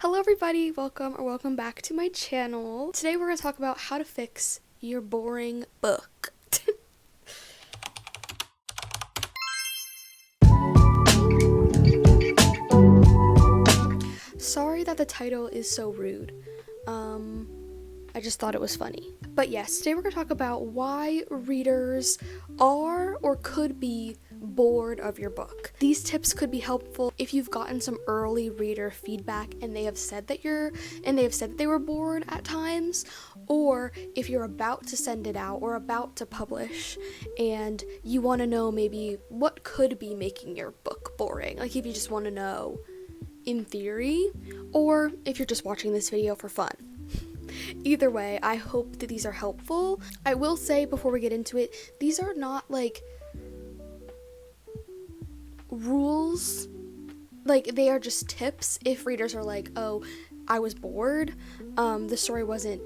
Hello everybody, welcome back to my channel. Today we're going to talk about how to fix your boring book. Sorry that the title is so rude. I just thought it was funny. But yes, today we're going to talk about why readers are or could be bored of your book. These tips could be helpful if you've gotten some early reader feedback and they have said that they were bored at times, or if you're about to send it out or about to publish and you want to know maybe what could be making your book boring. Like if you just want to know in theory, or if you're just watching this video for fun. Either way, I hope that these are helpful. I will say before we get into it, these are not like rules. Like they are just tips if readers are like, oh, I was bored, the story wasn't,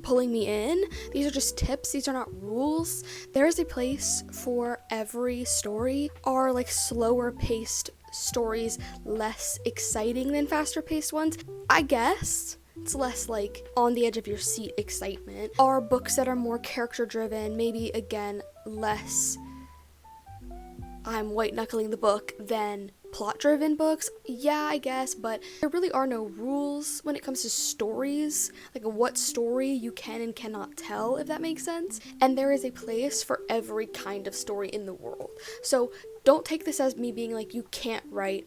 pulling me in. These are just tips. These are not rules. There is a place for every story. Are like slower paced stories less exciting than faster paced ones? I guess. It's less like on the edge of your seat excitement. Are books that are more character driven, maybe again less I'm white knuckling the book than plot driven books? Yeah, I guess, but there really are no rules when it comes to stories, like what story you can and cannot tell, if that makes sense. And there is a place for every kind of story in the world. So don't take this as me being like you can't write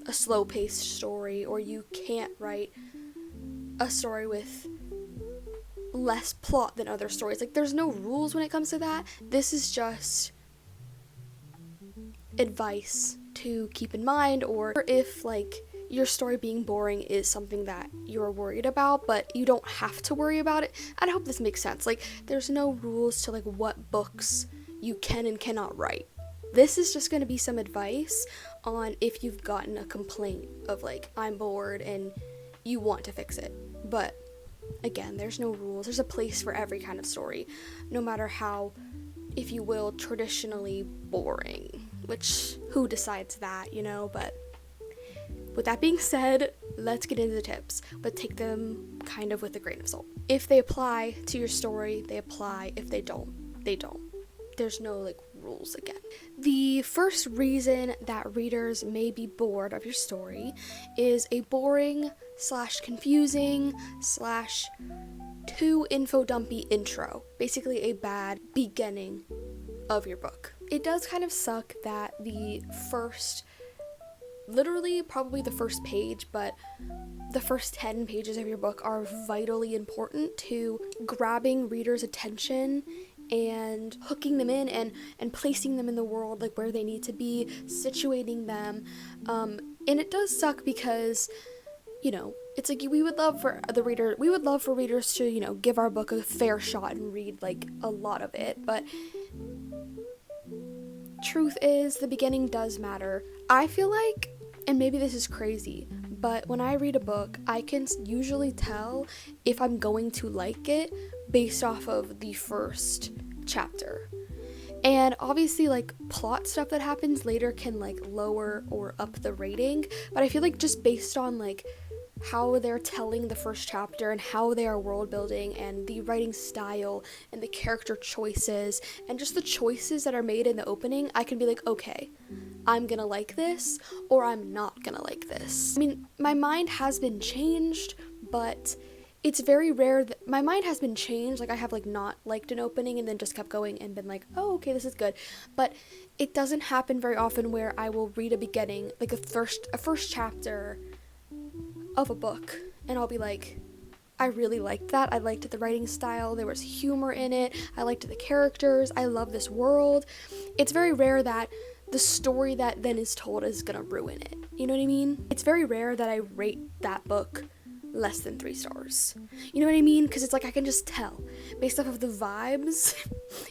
a slow paced story, or you can't write a story with less plot than other stories. Like there's no rules when it comes to that. This is just advice to keep in mind, or if like your story being boring is something that you're worried about but you don't have to worry about it. I hope this makes sense. Like there's no rules to like what books you can and cannot write. This is just going to be some advice on if you've gotten a complaint of like I'm bored and you want to fix it. But again, there's no rules. There's a place for every kind of story, no matter how, if you will, traditionally boring, which who decides that, but with that being said, let's get into the tips, but take them kind of with a grain of salt. If they apply to your story, they apply. If they don't, they don't. There's no like rules again. The first reason that readers may be bored of your story is a boring / confusing / too info dumpy intro. Basically a bad beginning of your book. It does kind of suck that probably the first page, but the first 10 pages of your book are vitally important to grabbing readers' attention and hooking them in and placing them in the world like where they need to be, situating them. And it does suck because, it's like we would love for readers to, give our book a fair shot and read like a lot of it, but truth is the beginning does matter. I feel like, and maybe this is crazy, but when I read a book, I can usually tell if I'm going to like it based off of the first chapter. And obviously like plot stuff that happens later can like lower or up the rating, but I feel like just based on like how they're telling the first chapter and how they are world building and the writing style and the character choices and just the choices that are made in the opening, I can be like, okay, I'm gonna like this or I'm not gonna like this. I mean, my mind has been changed, but it's very rare that my mind has been changed. Like I have like not liked an opening and then just kept going and been like, oh, okay, this is good. But it doesn't happen very often where I will read a beginning, like a first chapter of a book, and I'll be like, I really liked that. I liked the writing style. There was humor in it. I liked the characters. I love this world. It's very rare that the story that then is told is gonna ruin it. You know what I mean? It's very rare that I rate that book less than 3 stars. You know what I mean? Because it's like I can just tell based off of the vibes,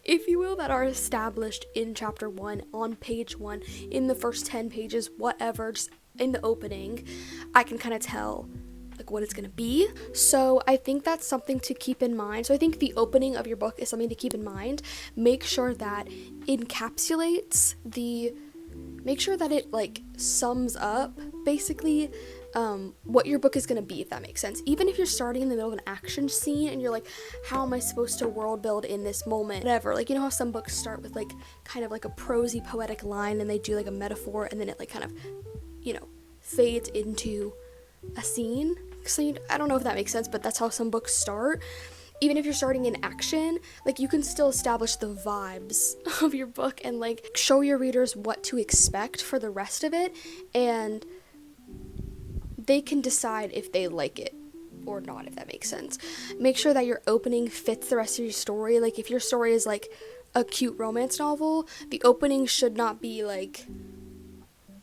if you will, that are established in chapter 1, on page 1, in the first 10 pages, whatever, just in the opening, I can kind of tell like what it's gonna be. So I think that's something to keep in mind. So I think the opening of your book is something to keep in mind. Make sure that it like sums up basically what your book is going to be, if that makes sense. Even if you're starting in the middle of an action scene and you're like, how am I supposed to world build in this moment, whatever, like, you know how some books start with like kind of like a prosy poetic line and they do like a metaphor and then it like kind of, you know, fades into a scene. So I don't know if that makes sense, but that's how some books start. Even if you're starting in action, like, you can still establish the vibes of your book and like show your readers what to expect for the rest of it, and they can decide if they like it or not, if that makes sense. Make sure that your opening fits the rest of your story. Like, if your story is like a cute romance novel, the opening should not be like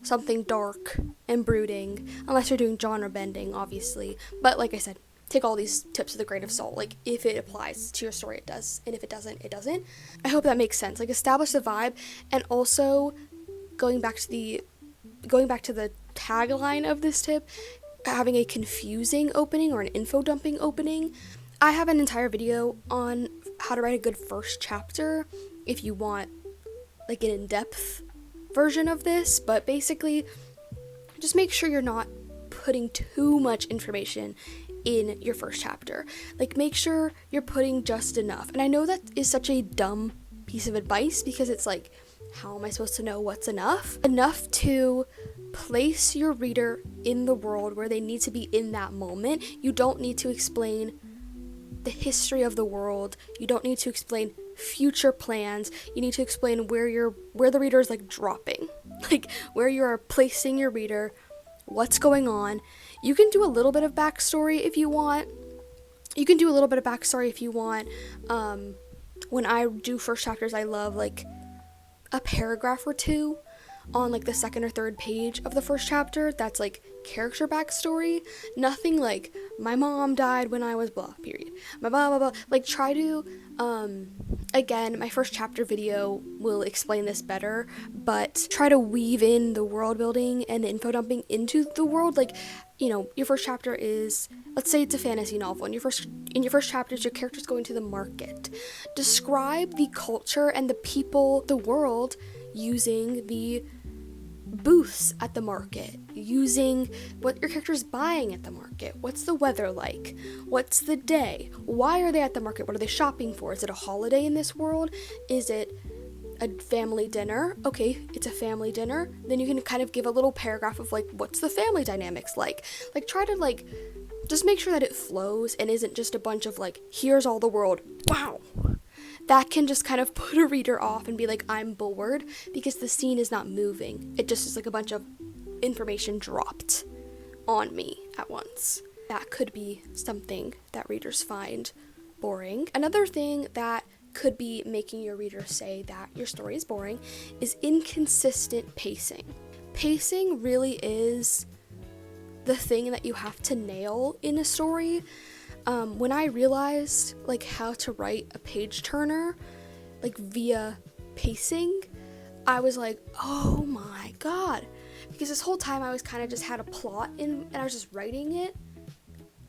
something dark and brooding, unless you're doing genre bending, obviously. But like I said, take all these tips with a grain of salt. Like, if it applies to your story, it does, and if it doesn't, it doesn't. I hope that makes sense. Like, establish the vibe, and also going back to the tagline of this tip, having a confusing opening or an info dumping opening. I have an entire video on how to write a good first chapter if you want like an in-depth version of this, but basically just make sure you're not putting too much information in your first chapter. Like, make sure you're putting just enough. And I know that is such a dumb piece of advice, because it's like, how am I supposed to know what's enough? Enough to place your reader in the world where they need to be in that moment. You don't need to explain the history of the world. You don't need to explain future plans. You need to explain where the reader is like dropping, like where you are placing your reader, what's going on. You can do a little bit of backstory if you want. When I do first chapters, I love like a paragraph or two on like the second or third page of the first chapter that's like character backstory. Nothing like, my mom died when I was blah, period, my blah blah blah. Like, try to again, my first chapter video will explain this better, but try to weave in the world building and the info dumping into the world. Like, you know, your first chapter is, let's say it's a fantasy novel, and in your first chapters, your character's going to the market. Describe the culture and the people, the world, using the booths at the market, using what your character's buying at the market. What's the weather like? What's the day? Why are they at the market? What are they shopping for? Is it a holiday in this world? Is it a family dinner? Okay, it's a family dinner. Then you can kind of give a little paragraph of like, what's the family dynamics like? Like, try to like just make sure that it flows and isn't just a bunch of like, here's all the world, wow. That can just kind of put a reader off and be like, I'm bored, because the scene is not moving. It just is like a bunch of information dropped on me at once. That could be something that readers find boring. Another thing that could be making your reader say that your story is boring is inconsistent pacing. Pacing really is the thing that you have to nail in a story. When I realized like how to write a page turner like via pacing, I was like, oh my god, because this whole time I was kind of just had a plot and I was just writing it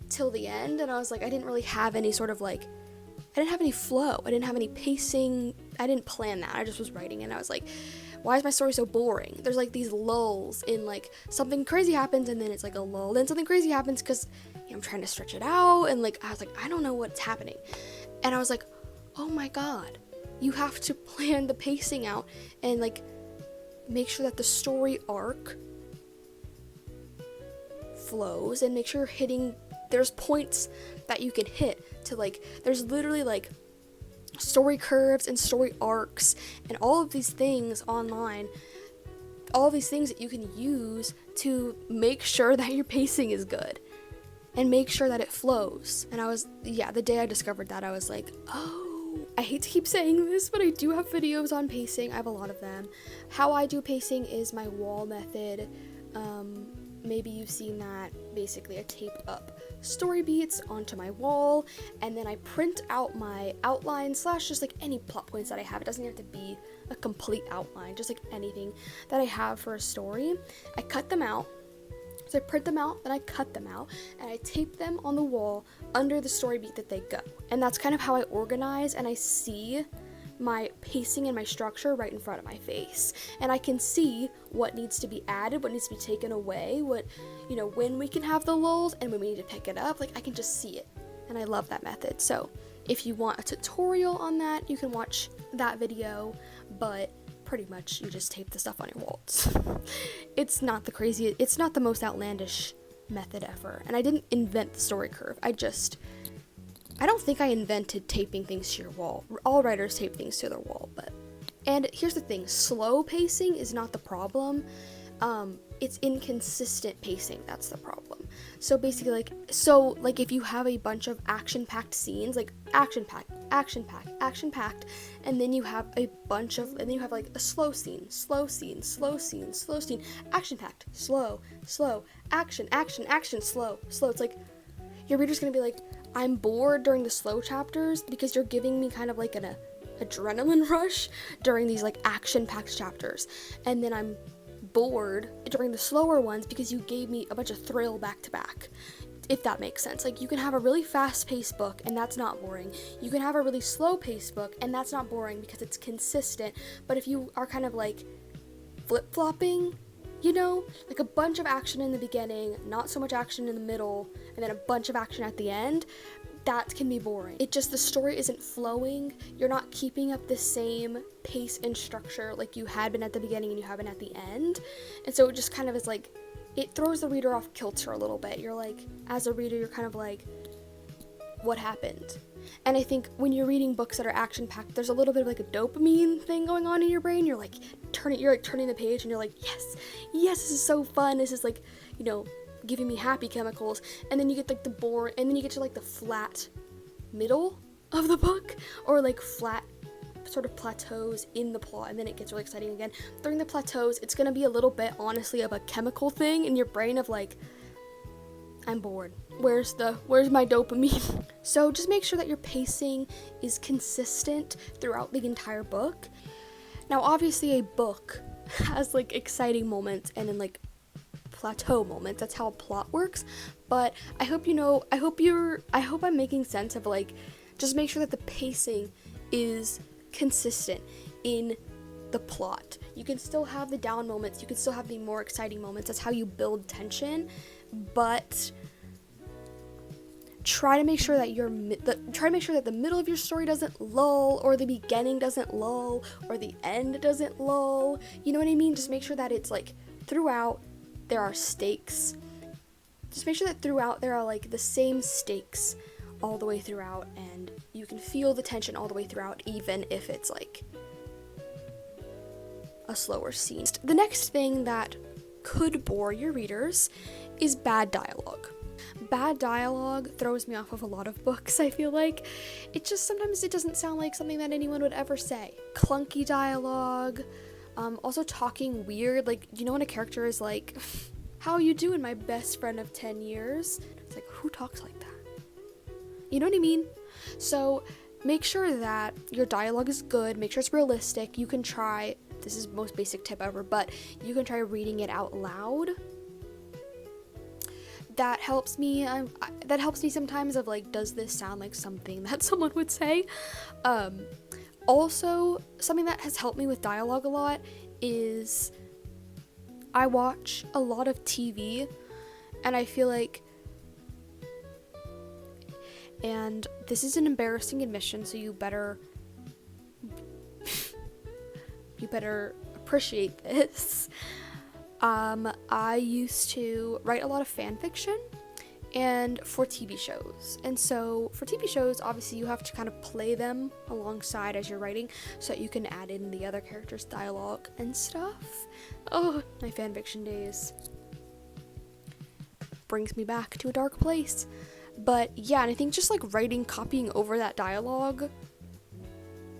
till the end, and I was like, I didn't really have any sort of like, I didn't have any flow, I didn't have any pacing, I didn't plan that, I just was writing it, and I was like, why is my story so boring? There's like these lulls in like something crazy happens and then it's like a lull, then something crazy happens because, you know, I'm trying to stretch it out, and like I was like, I don't know what's happening. And I was like, oh my god, you have to plan the pacing out and like make sure that the story arc flows, and make sure you're hitting, there's points that you can hit to like, there's literally like story curves and story arcs and all of these things online, all of these things that you can use to make sure that your pacing is good and make sure that it flows. And I was, the day I discovered that, I was like, oh, I hate to keep saying this, but I do have videos on pacing. I have a lot of them. How I do pacing is my wall method. Maybe you've seen that. Basically, I tape up story beats onto my wall, and then I print out my outline / just like any plot points that I have. It doesn't have to be a complete outline, just like anything that I have for a story. I cut them out. So I print them out, then I cut them out, and I tape them on the wall under the story beat that they go. And that's kind of how I organize and I see my pacing and my structure right in front of my face, and I can see what needs to be added, what needs to be taken away, what, you know, when we can have the lulls and when we need to pick it up. Like, I can just see it, and I love that method. So if you want a tutorial on that, you can watch that video, but pretty much you just tape the stuff on your walls. It's not the most outlandish method ever, and I didn't invent the story curve. I don't think I invented taping things to your wall. All writers tape things to their wall, and here's the thing, slow pacing is not the problem. It's inconsistent pacing that's the problem. So basically, like if you have a bunch of action-packed scenes, like action-packed, and then you have like a slow scene, action-packed, slow, action, slow. It's like your reader's gonna be like, I'm bored during the slow chapters because you're giving me kind of like an adrenaline rush during these like action-packed chapters, and then I'm bored during the slower ones because you gave me a bunch of thrill back to back, if that makes sense. Like, you can have a really fast-paced book and that's not boring. You can have a really slow-paced book and that's not boring because it's consistent. But if you are kind of like flip-flopping, you know, like a bunch of action in the beginning, not so much action in the middle, and then a bunch of action at the end, that can be boring. The story isn't flowing. You're not keeping up the same pace and structure like you had been at the beginning and you have been at the end. And so it just kind of is like, it throws the reader off kilter a little bit. You're like, as a reader, you're kind of like, what happened? And I think when you're reading books that are action-packed, there's a little bit of like a dopamine thing going on in your brain. You're like turning the page and you're like, yes, this is so fun. This is like, you know, giving me happy chemicals. And then you get like and then you get to like the flat middle of the book, or like flat sort of plateaus in the plot, and then it gets really exciting again. During the plateaus, it's gonna be a little bit, honestly, of a chemical thing in your brain of like, I'm bored. Where's my dopamine? So just make sure that your pacing is consistent throughout the entire book. Now, obviously, a book has like exciting moments and then like plateau moments. That's how a plot works. But I hope I'm making sense of like, just make sure that the pacing is consistent in the plot. You can still have the down moments, you can still have the more exciting moments. That's how you build tension, but try to make sure that the middle of your story doesn't lull, or the beginning doesn't lull, or the end doesn't lull. You know what I mean? Just make sure that it's like throughout there are stakes. Just make sure that throughout there are like the same stakes all the way throughout, and you can feel the tension all the way throughout, even if it's like a slower scene. The next thing that could bore your readers is bad dialogue. Bad dialogue throws me off of a lot of books, I feel like. Sometimes it doesn't sound like something that anyone would ever say. Clunky dialogue, also talking weird, like, you know when a character is like, how you doing, my best friend of 10 years? It's like, who talks like that? You know what I mean? So make sure that your dialogue is good, make sure it's realistic. You can try, this is the most basic tip ever, but you can try reading it out loud. That helps me sometimes of like, does this sound like something that someone would say? Also, something that has helped me with dialogue a lot is I watch a lot of TV, and I feel like, and this is an embarrassing admission, so you better appreciate this. I used to write a lot of fan fiction and for TV shows. And so for TV shows, obviously you have to kind of play them alongside as you're writing so that you can add in the other characters' dialogue and stuff. Oh, my fan fiction days. Brings me back to a dark place. But yeah, and I think just like copying over that dialogue,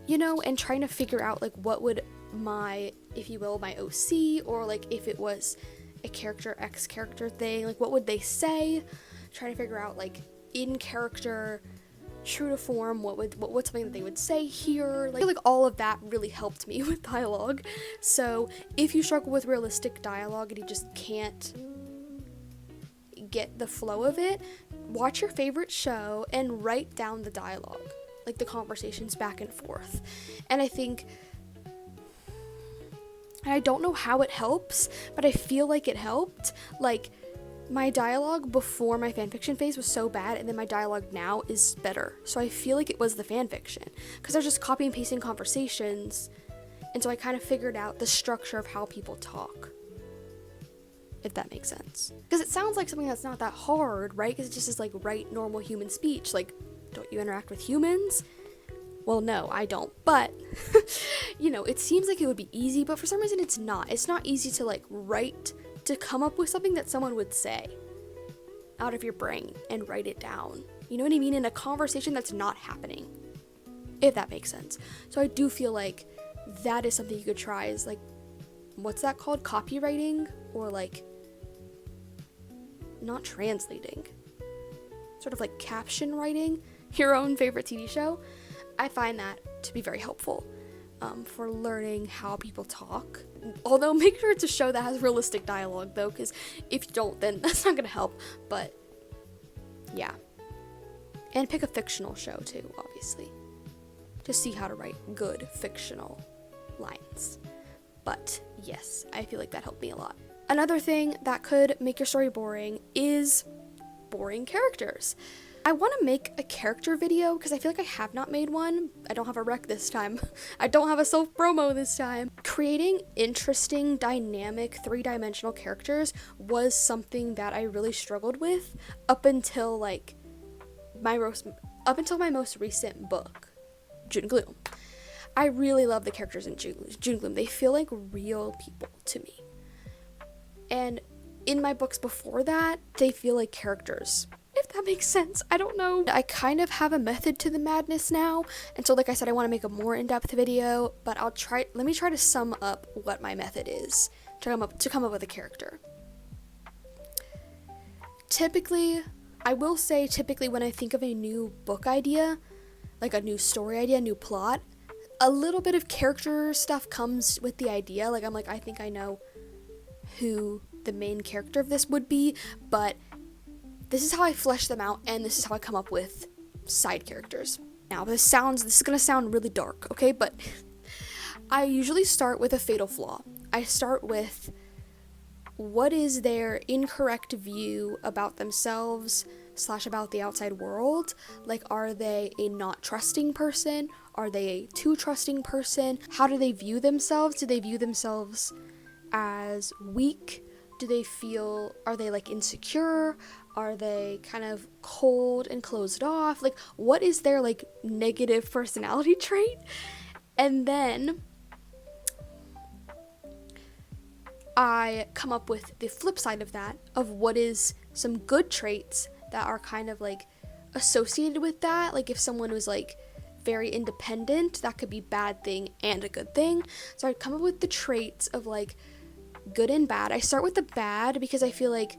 you know, and trying to figure out like what would my, if you will, my OC, or like if it was a character X character thing, like what would they say? Trying to figure out like in character, true to form, what's something that they would say here. Like, I feel like all of that really helped me with dialogue. So if you struggle with realistic dialogue and you just can't get the flow of it, watch your favorite show and write down the dialogue. like the conversations back and forth. And I think, and I don't know how it helps, but I feel like it helped. Like, my dialogue before my fanfiction phase was so bad, and then my dialogue now is better. So I feel like it was the fanfiction, because I was just copy and pasting conversations, and so I kind of figured out the structure of how people talk, if that makes sense. Because it sounds like something that's not that hard, right? Because it just is like write normal human speech. Like, don't you interact with humans? Well, no, I don't. But, you know, it seems like it would be easy, but for some reason it's not. It's not easy to like write, to come up with something that someone would say out of your brain and write it down. You know what I mean? In a conversation that's not happening, if that makes sense. So I do feel like that is something you could try, is like, what's that called? Copywriting? Or like, not translating, sort of like caption writing your own favorite TV show. I find that to be very helpful for learning how people talk. Although make sure it's a show that has realistic dialogue though, because if you don't, then that's not gonna help. But yeah, and pick a fictional show too, obviously, to see how to write good fictional lines. But yes, I feel like that helped me a lot. Another thing that could make your story boring is boring characters. I want to make a character video because I feel like I have not made one. I don't have a rec this time. I don't have a self-promo this time. Creating interesting, dynamic, three-dimensional characters was something that I really struggled with up until like my most recent book, June Gloom. I really love the characters in June Gloom. They feel like real people to me. And in my books before that, they feel like characters, if that makes sense. I don't know. I kind of have a method to the madness now. And so like I said, I want to make a more in-depth video, but let me try to sum up what my method is to come up with a character. Typically when I think of a new book idea, like a new story idea, new plot, a little bit of character stuff comes with the idea. Like, I'm like, I think I know who the main character of this would be, but this is how I flesh them out, and this is how I come up with side characters. Now, this is gonna sound really dark, okay? But I usually start with a fatal flaw. I start with, what is their incorrect view about themselves / about the outside world? Like, are they a not trusting person? Are they a too trusting person? How do they view themselves? Do they view themselves as weak? Are they like insecure? Are they kind of cold and closed off? Like, what is their like negative personality trait? And then I come up with the flip side of that, of what is some good traits that are kind of like associated with that. Like, if someone was like very independent, that could be bad thing and a good thing. So I'd come up with the traits of like good and bad. I start with the bad because I feel like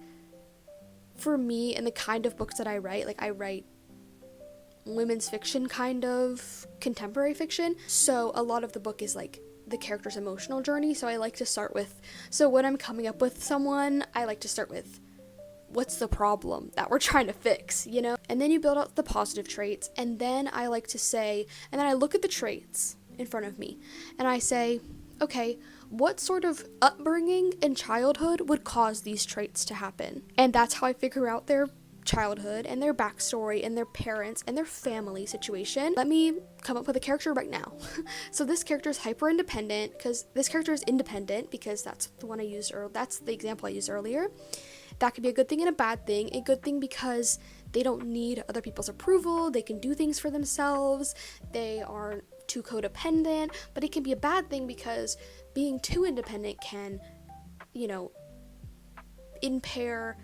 for me and the kind of books that I write, like I write women's fiction, kind of contemporary fiction, so a lot of the book is like the character's emotional journey. So I like to start with, so when I'm coming up with someone, I like to start with, what's the problem that we're trying to fix, you know? And then you build out the positive traits, and then I like to say, and then I look at the traits in front of me and I say, okay, what sort of upbringing and childhood would cause these traits to happen? And that's how I figure out their childhood and their backstory and their parents and their family situation. Let me come up with a character right now. So this character is hyper independent, because this character is independent because that's the one I used earlier. That's the example I used earlier. That could be a good thing and a bad thing. A good thing because they don't need other people's approval. They can do things for themselves. They aren't too codependent. But it can be a bad thing because being too independent can, you know, impair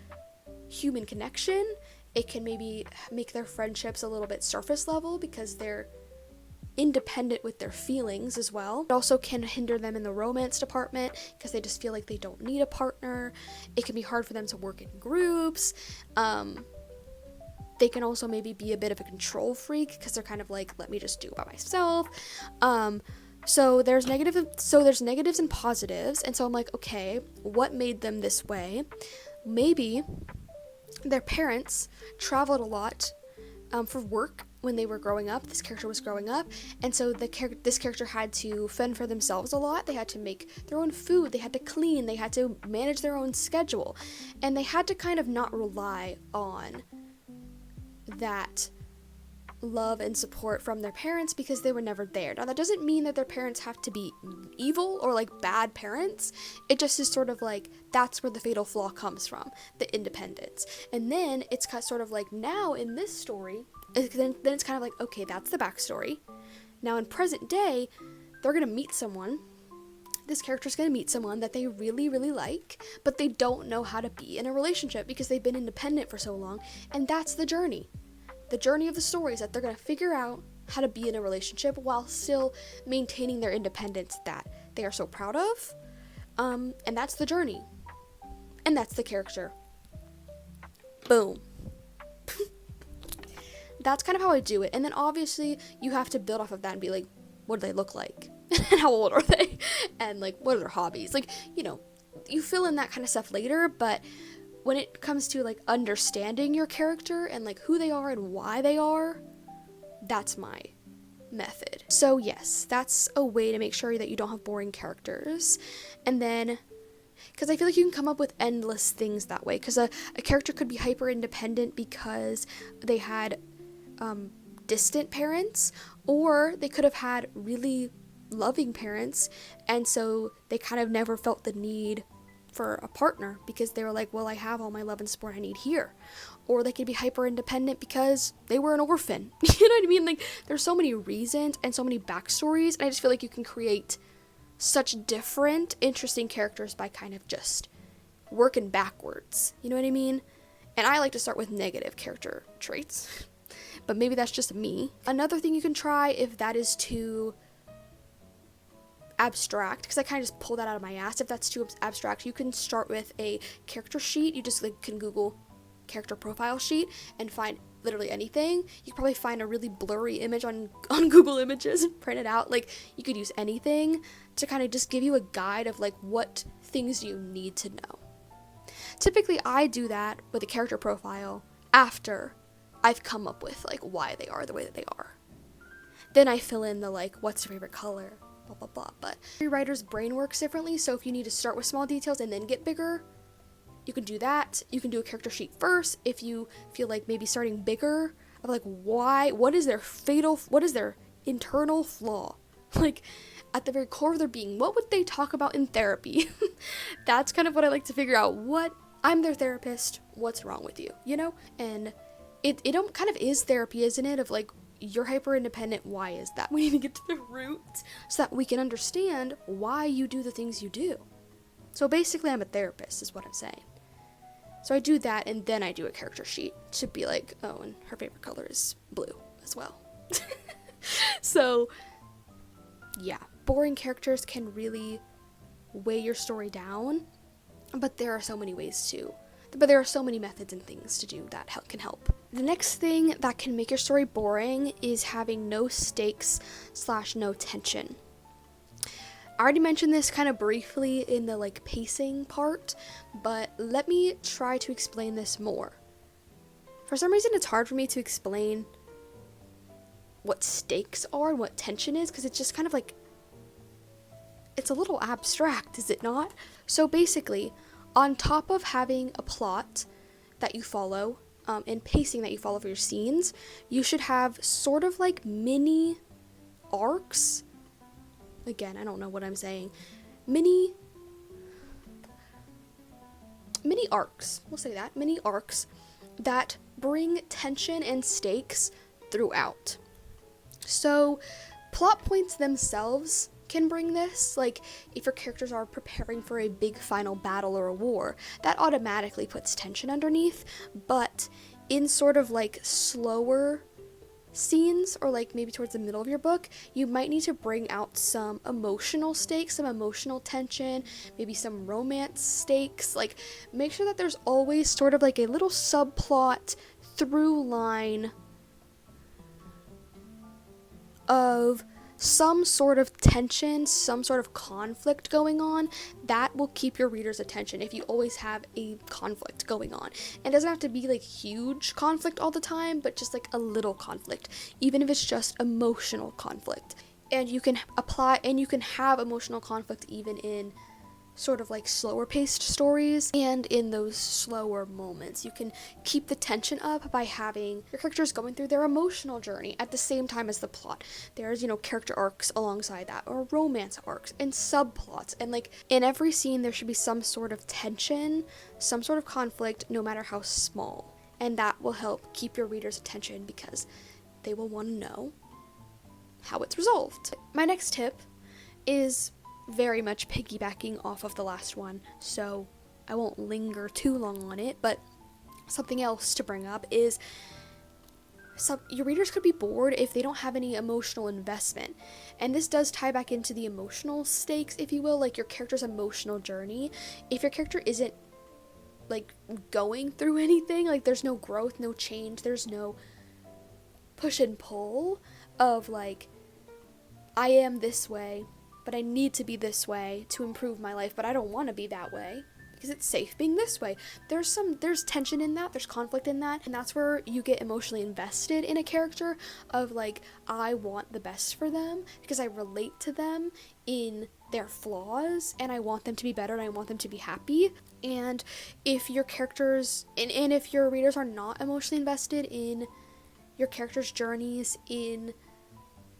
human connection. It can maybe make their friendships a little bit surface level because they're independent with their feelings as well. It also can hinder them in the romance department because they just feel like they don't need a partner. It can be hard for them to work in groups. They can also maybe be a bit of a control freak because they're kind of like, let me just do it by myself. So there's negatives and positives. And so I'm like, okay, what made them this way? Maybe their parents traveled a lot for work when they were growing up. This character was growing up, and so this character had to fend for themselves a lot. They had to make their own food, they had to clean, they had to manage their own schedule, and they had to kind of not rely on that love and support from their parents because they were never there. Now, that doesn't mean that their parents have to be evil or like bad parents. It just is sort of like that's where the fatal flaw comes from, the independence. And then it's kind of sort of like now in this story, then it's kind of like, okay, that's the backstory. Now in present day, they're gonna meet someone. This character's gonna meet someone that they really, really like, but they don't know how to be in a relationship because they've been independent for so long, and that's the journey. The journey of the story is that they're gonna figure out how to be in a relationship while still maintaining their independence that they are so proud of, and that's the journey, and that's the character. Boom. That's kind of how I do it. And then obviously you have to build off of that and be like, what do they look like? And how old are they? And like, what are their hobbies? Like, you know, you fill in that kind of stuff later, but when it comes to like understanding your character and like who they are and why they are, that's my method. So yes, that's a way to make sure that you don't have boring characters. And then, because I feel like you can come up with endless things that way, because a character could be hyper independent because they had distant parents, or they could have had really loving parents, and so they kind of never felt the need for a partner because they were like, well, I have all my love and support I need here. Or they could be hyper independent because they were an orphan. You know what I mean? Like, there's so many reasons and so many backstories, and I just feel like you can create such different, interesting characters by kind of just working backwards. You know what I mean? And I like to start with negative character traits, but maybe that's just me. Another thing you can try, if that is too abstract, because I kind of just pull that out of my ass, if that's too abstract, you can start with a character sheet. You just like can Google character profile sheet and find literally anything. You can probably find a really blurry image on Google Images and print it out. Like, you could use anything to kind of just give you a guide of like what things you need to know. Typically I do that with a character profile after I've come up with like why they are the way that they are. Then I fill in the like, what's your favorite color, blah blah blah. But every writer's brain works differently, so if you need to start with small details and then get bigger, you can do that. You can do a character sheet first if you feel like maybe starting bigger of like what is their internal flaw, like at the very core of their being, what would they talk about in therapy? That's kind of what I like to figure out. I'm their therapist, what's wrong with you, you know? And it kind of is therapy, isn't it? Of like, you're hyper independent, why is that? We need to get to the root so that we can understand why you do the things you do. So basically I'm a therapist is what I'm saying. So I do that, and then I do a character sheet to be like, oh, and her favorite color is blue as well. So yeah, boring characters can really weigh your story down, but there are so many methods and things to do that can help. The next thing that can make your story boring is having no stakes / no tension. I already mentioned this kind of briefly in the like pacing part, but let me try to explain this more. For some reason it's hard for me to explain what stakes are and what tension is, because it's just kind of like, it's a little abstract, is it not? So basically, on top of having a plot that you follow, and pacing that you follow for your scenes, you should have sort of like mini arcs. Again, I don't know what I'm saying. Mini arcs. We'll say that. Mini arcs that bring tension and stakes throughout. So, plot points themselves can bring this. Like, if your characters are preparing for a big final battle or a war, that automatically puts tension underneath. But in sort of like slower scenes, or like maybe towards the middle of your book, you might need to bring out some emotional stakes, some emotional tension, maybe some romance stakes. Like, make sure that there's always sort of like a little subplot through line of some sort of tension, some sort of conflict going on, that will keep your reader's attention if you always have a conflict going on. It doesn't have to be like huge conflict all the time, but just like a little conflict, even if it's just emotional conflict. And you can have emotional conflict even in sort of like slower paced stories, and in those slower moments you can keep the tension up by having your characters going through their emotional journey at the same time as the plot. There's, character arcs alongside that, or romance arcs and subplots, and like in every scene there should be some sort of tension, some sort of conflict, no matter how small, and that will help keep your reader's attention because they will want to know how it's resolved. My next tip is very much piggybacking off of the last one, so I won't linger too long on it, but something else to bring up is your readers could be bored if they don't have any emotional investment. And this does tie back into the emotional stakes, if you will, like your character's emotional journey. If your character isn't like going through anything, like there's no growth, no change, there's no push and pull of like, I am this way, but I need to be this way to improve my life, but I don't want to be that way because it's safe being this way. There's tension in that, there's conflict in that, and that's where you get emotionally invested in a character of like, I want the best for them because I relate to them in their flaws and I want them to be better and I want them to be happy. And if your characters, and if your readers are not emotionally invested in your characters' journeys, in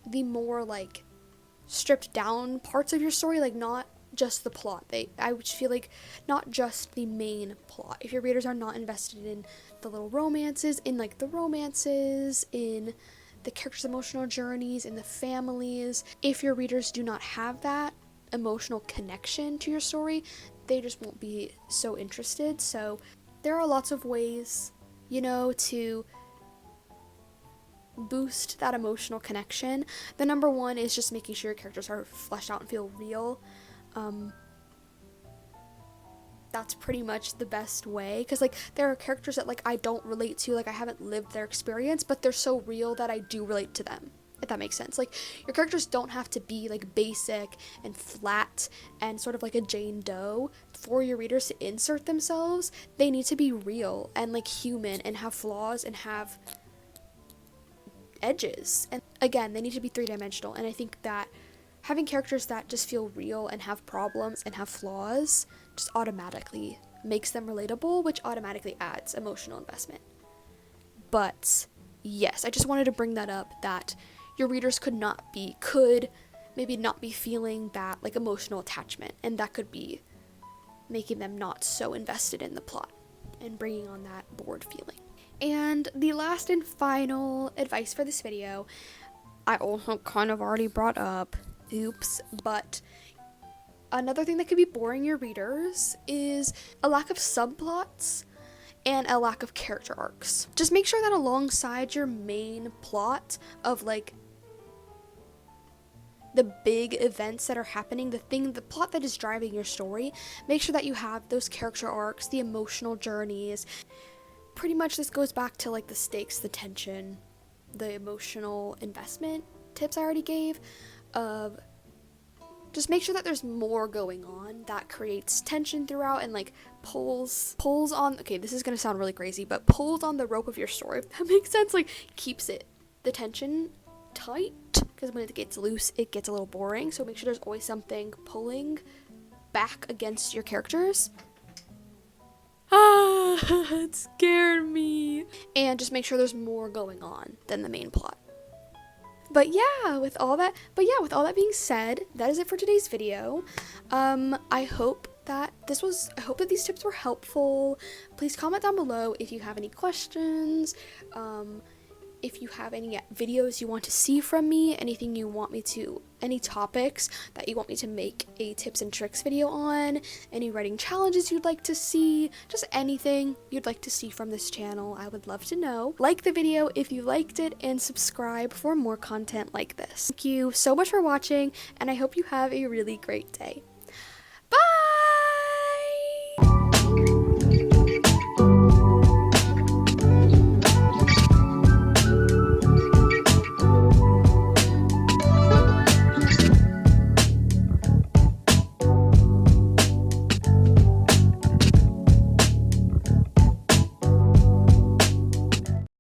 the more like stripped down parts of your story, like not just the plot, I would feel like not just the main plot. If your readers are not invested in the little romances, in like the romances, in the characters' emotional journeys, in the families, if your readers do not have that emotional connection to your story, they just won't be so interested. So there are lots of ways, to boost that emotional connection. The number one is just making sure your characters are fleshed out and feel real. That's pretty much the best way, because like there are characters that like I don't relate to, like I haven't lived their experience, but they're so real that I do relate to them, if that makes sense. Like your characters don't have to be like basic and flat and sort of like a Jane Doe for your readers to insert themselves. They need to be real and like human and have flaws and have edges, and again they need to be three-dimensional. And I think that having characters that just feel real and have problems and have flaws just automatically makes them relatable, which automatically adds emotional investment. But yes, I just wanted to bring that up, that your readers could maybe not be feeling that like emotional attachment, and that could be making them not so invested in the plot and bringing on that bored feeling. And the last and final advice for this video, I also kind of already brought up, but another thing that could be boring your readers is a lack of subplots and a lack of character arcs. Just make sure that alongside your main plot of like the big events that are happening, the plot that is driving your story, make sure that you have those character arcs, the emotional journeys. Pretty much this goes back to like the stakes, the tension, the emotional investment tips I already gave, of just make sure that there's more going on that creates tension throughout and like pulls on, okay, this is gonna sound really crazy, but pulls on the rope of your story, if that makes sense, like keeps the tension tight, because when it gets loose it gets a little boring. So make sure there's always something pulling back against your characters. It scared me. And just make sure there's more going on than the main plot. But yeah, with all that being said, that is it for today's video. I hope that these tips were helpful. Please comment down below if you have any questions, if you have any videos you want to see from me, any topics that you want me to make a tips and tricks video on, any writing challenges you'd like to see, just anything you'd like to see from this channel, I would love to know. Like the video if you liked it, and subscribe for more content like this. Thank you so much for watching, and I hope you have a really great day.